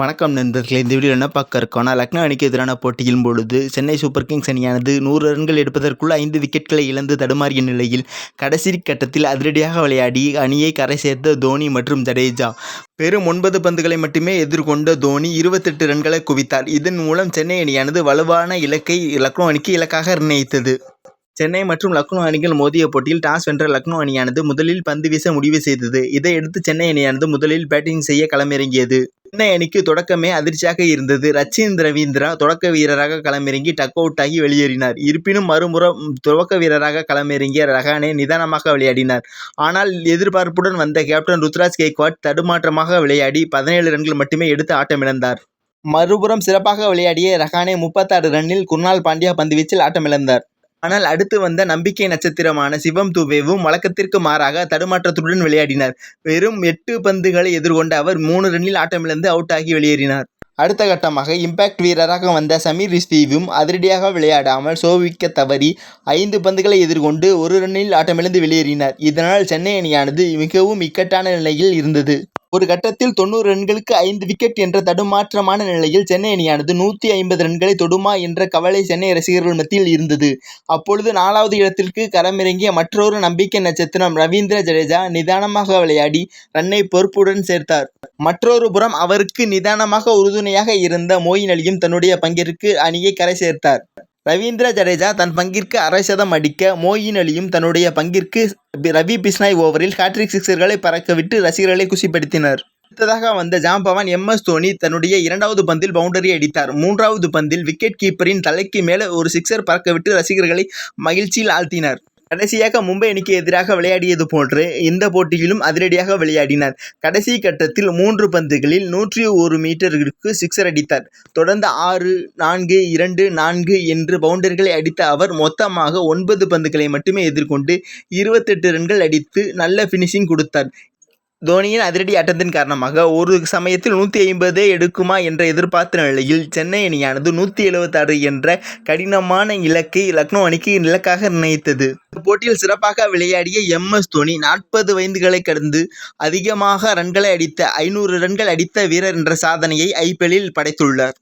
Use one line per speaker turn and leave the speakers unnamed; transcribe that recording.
வணக்கம் நண்பர்களே. இந்த வீடியோவில் என்ன பார்க்க இருக்கோம்னா, லக்னோ அணிக்கு எதிரான போட்டியின் பொழுது சென்னை சூப்பர் கிங்ஸ் அணியானது 100 ரன்கள் எடுப்பதற்குள் 5 விக்கெட்களை இழந்து தடுமாறிய நிலையில் கடைசி கட்டத்தில் அதிரடியாக விளையாடி அணியை கரை சேர்த்த தோனி மற்றும் ஜடேஜா. வெறும் 9 பந்துகளை மட்டுமே எதிர்கொண்ட தோனி 28 ரன்களை குவித்தார். இதன் மூலம் சென்னை அணியானது வலுவான இலக்கை லக்னோ அணிக்கு இலக்காக நிர்ணயித்தது. சென்னை மற்றும் லக்னோ அணிகள் மோதிய போட்டியில் டாஸ் வென்ற லக்னோ அணியானது முதலில் பந்து வீச முடிவு செய்தது. இதையடுத்து சென்னை அணியானது முதலில் பேட்டிங் செய்ய களமிறங்கியது. சென்னை அணிக்கு தொடக்கமே அதிர்ச்சியாக இருந்தது. ரச்சின் ரவீந்திரா தொடக்க வீரராக களமிறங்கி டக் அவுட் ஆகி வெளியேறினார். இருப்பினும் மறுபுறம் துவக்க வீரராக களமிறங்கிய ரஹானே நிதானமாக விளையாடினார். ஆனால் எதிர்பார்ப்புடன் வந்த கேப்டன் ருத்ராஜ் கெய்க்வாட் தடுமாற்றமாக விளையாடி 17 ரன்கள் மட்டுமே எடுத்து ஆட்டமிழந்தார். மறுபுறம் சிறப்பாக விளையாடிய ரஹானே 36 ரன்னில் குர்னால் பாண்டியா பந்துவீச்சில் ஆட்டமிழந்தார். ஆனால் அடுத்து வந்த நம்பிக்கை நட்சத்திரமான சிவம் துபேவும் வழக்கத்திற்கு மாறாக தடுமாற்றத்துடன் விளையாடினார். வெறும் 8 பந்துகளை எதிர்கொண்ட அவர் 3 ரன்னில் ஆட்டமிழந்து அவுட் ஆகி வெளியேறினார். அடுத்த கட்டமாக இம்பாக்ட் வீரராக வந்த சமீர் ரிஸ்வியும் அதிரடியாக விளையாடாமல் சோபிக்க தவறி 5 பந்துகளை எதிர்கொண்டு 1 ரன்னில் ஆட்டமிழந்து வெளியேறினார். இதனால் சென்னை அணியானது மிகவும் இக்கட்டான நிலையில் இருந்தது. ஒரு கட்டத்தில் 90 ரன்களுக்கு 5 விக்கெட் என்ற தடுமாற்றமான நிலையில் சென்னை அணியானது 150 ரன்களை தொடுமா என்ற கவலை சென்னை ரசிகர்கள் மத்தியில் இருந்தது. அப்பொழுது 4வது இடத்திற்கு களமிறங்கிய மற்றொரு நம்பிக்கை நட்சத்திரம் ரவீந்திர ஜடேஜா நிதானமாக விளையாடி ரன்னை பொறுப்புடன் சேர்த்தார். மற்றொரு புறம் அவருக்கு நிதானமாக உறுதுணையாக இருந்த மொயின் அலியும் தன்னுடைய பங்கிற்கு அணியை கரை சேர்த்தார். ரவீந்திர ஜடேஜா தன் பங்கிற்கு அரை சதம் அடிக்க, மொயின் அலியும் தன்னுடைய பங்கிற்கு ரவி பிஷ்னாய் ஓவரில் ஹாட்ரிக் சிக்சர்களை பறக்கவிட்டு ரசிகர்களை குஷிப்படுத்தினர். அடுத்ததாக வந்த ஜாம்பவான் MS தோனி தன்னுடைய 2வது பந்தில் பவுண்டரி அடித்தார். 3வது பந்தில் விக்கெட் கீப்பரின் தலைக்கு மேலே ஒரு சிக்சர் பறக்கவிட்டு ரசிகர்களை மகிழ்ச்சியில் ஆழ்த்தினார். கடைசியாக மும்பை அணிக்கு எதிராக விளையாடியது போன்று இந்த போட்டியிலும் அதிரடியாக விளையாடினார். கடைசி கட்டத்தில் 3 பந்துகளில் 101 மீட்டருக்கு சிக்சர் அடித்தார். தொடர்ந்து 6, 4, 2, 4 என்று பவுண்டரிகளை அடித்த அவர் மொத்தமாக 9 பந்துகளை மட்டுமே எதிர்கொண்டு 28 ரன்கள் அடித்து நல்ல பினிஷிங் கொடுத்தார். தோனியின் அதிரடி ஆட்டத்தின் காரணமாக ஒரு சமயத்தில் 150 எடுக்குமா என்ற எதிர்பார்த்த நிலையில் சென்னை அணியானது 176 என்ற கடினமான இலக்கை லக்னோ அணிக்கு இலக்காக நிர்ணயித்தது. இந்த போட்டியில் சிறப்பாக விளையாடிய MS தோனி 40 வயதுகளை கடந்து அதிகமாக ரன்களை அடித்த 500 ரன்கள் அடித்த வீரர் என்ற சாதனையை IPLல் படைத்துள்ளார்.